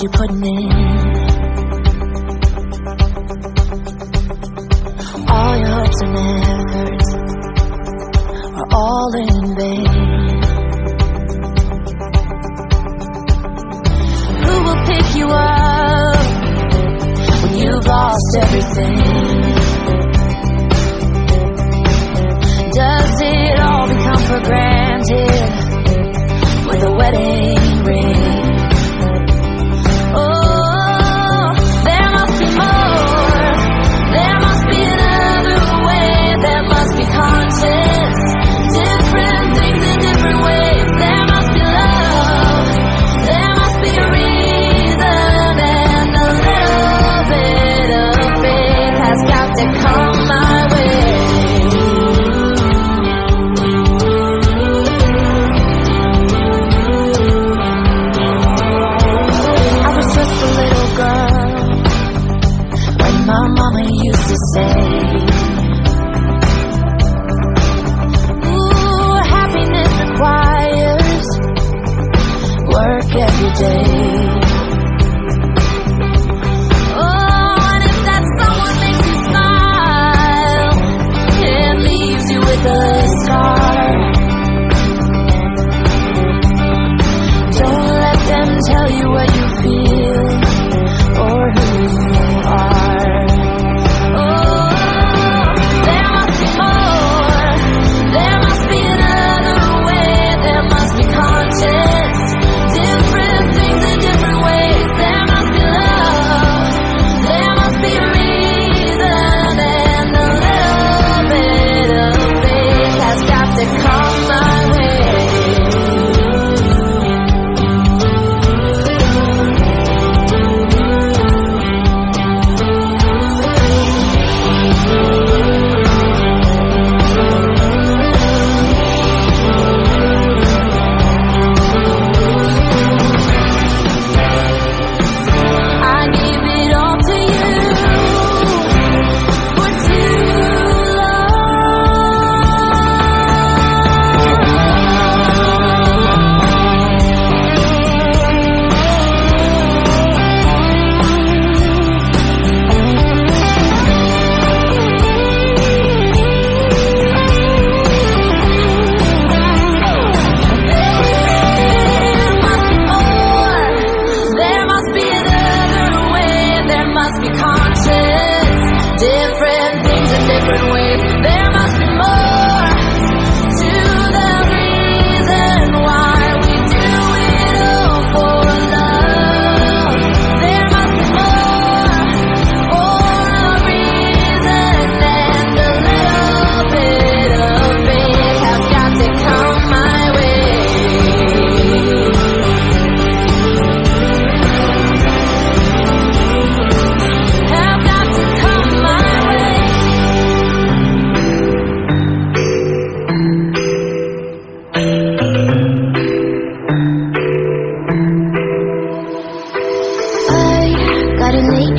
you putting in? All your hopes and efforts are all in vain. Who will pick you up when you've lost everything? Does it all become for granted with a wedding ring? Oh, there must be more. There must be another way. There must be conscience. Different things in different ways. There must be love. There must be a reason, and a little bit of faith has got to come my way. My mama used to say, ooh, happiness requires work every day. Oh, and if that someone makes you smile and leaves you with a scar, don't let them tell you what you feel or who you are.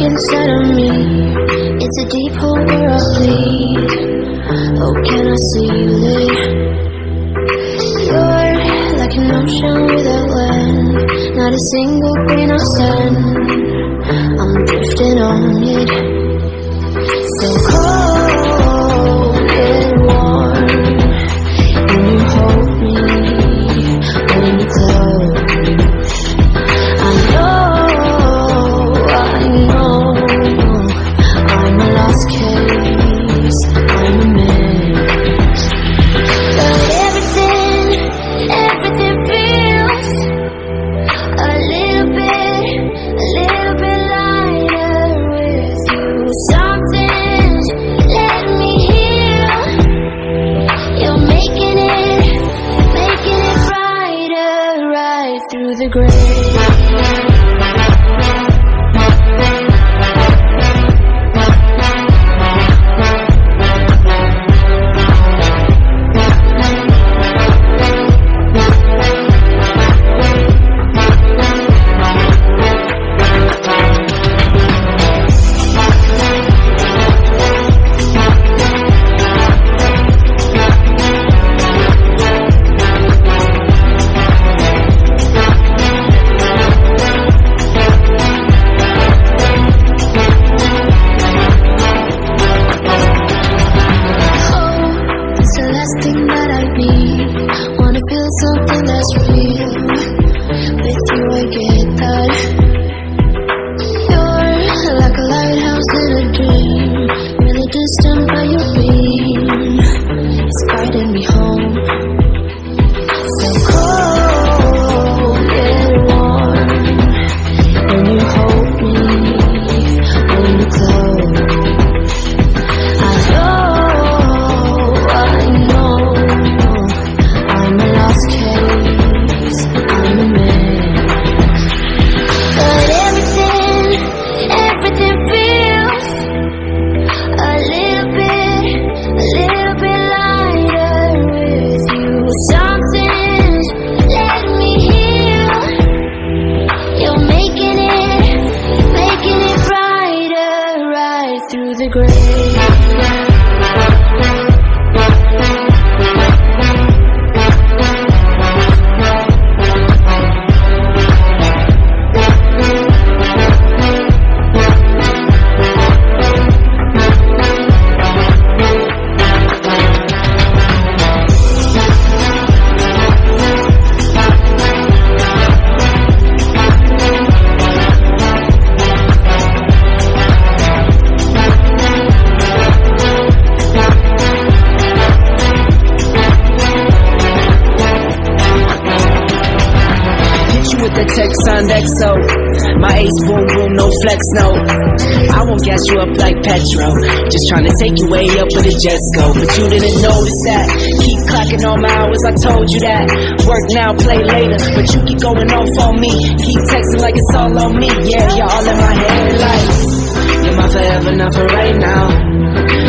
Inside of me, it's a deep hole where I bleed. Oh, can I see you there? You're like an ocean without land, not a single grain of sand. I'm drifting on it, so cold and warm. When you hold me, when you close, I know. I'm a lost case, I'm a mess. But everything feels a little bit lighter with you. Something's grave. Text signed XO. My ace boom boom, no flex, no. I won't gas you up like petrol. Just trying to take you way up where the jets go. But you didn't notice that. Keep clocking all my hours, I told you that. Work now, play later. But you keep going off on me. Keep texting like it's all on me. Yeah, you're all in my head like you're my forever, not for right now.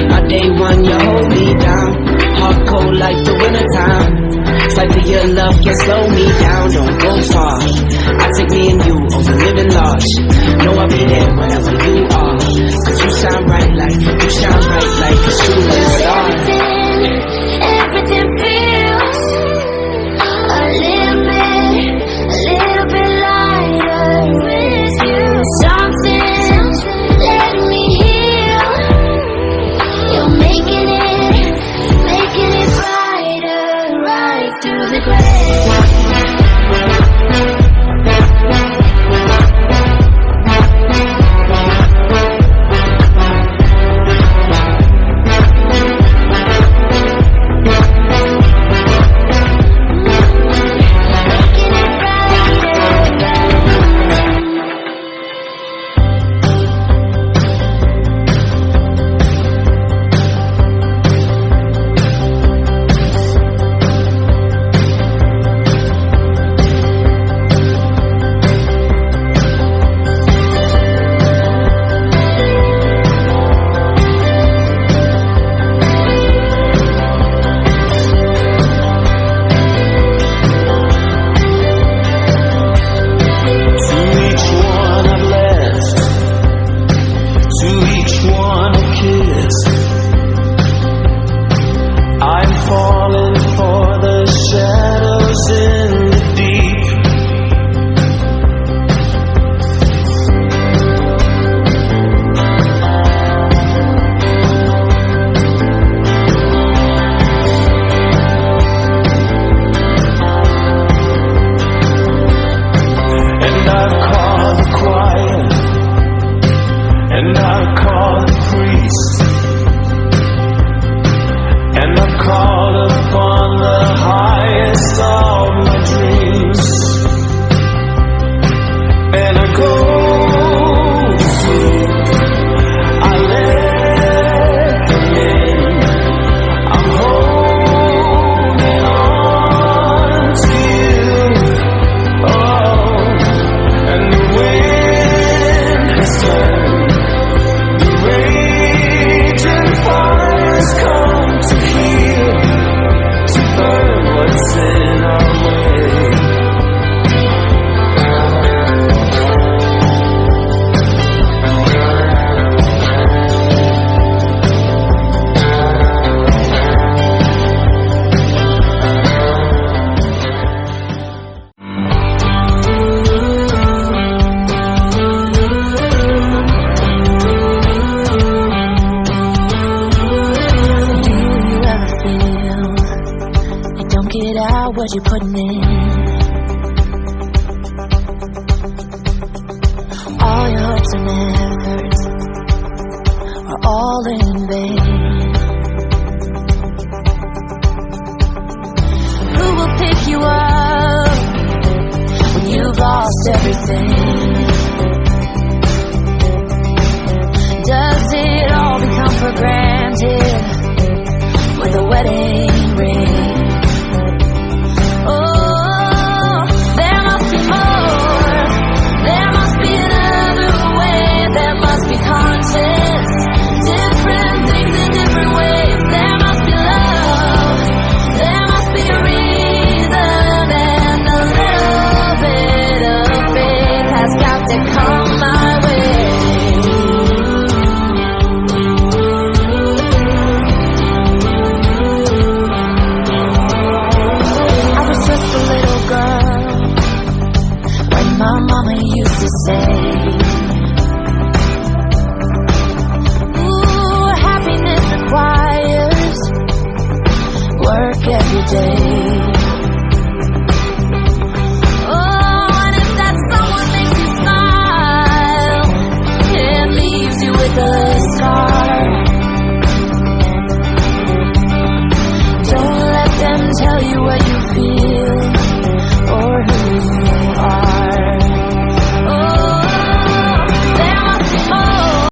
My day one, you hold me down. Hard cold like the wintertime. Fight for your love, can't slow me down, don't go far. I take me and you over living large. Know I'll be there wherever you are. Cause you shine bright like, you shine bright like a shooting star. Everything feels a little bit lighter with you. Something's letting me heal. You're making it brighter right through the grave. What you putting in? All your hopes and efforts are all in vain. Who will pick you up when you've lost everything? Does it all become for granted with a wedding ring? Different things the sky.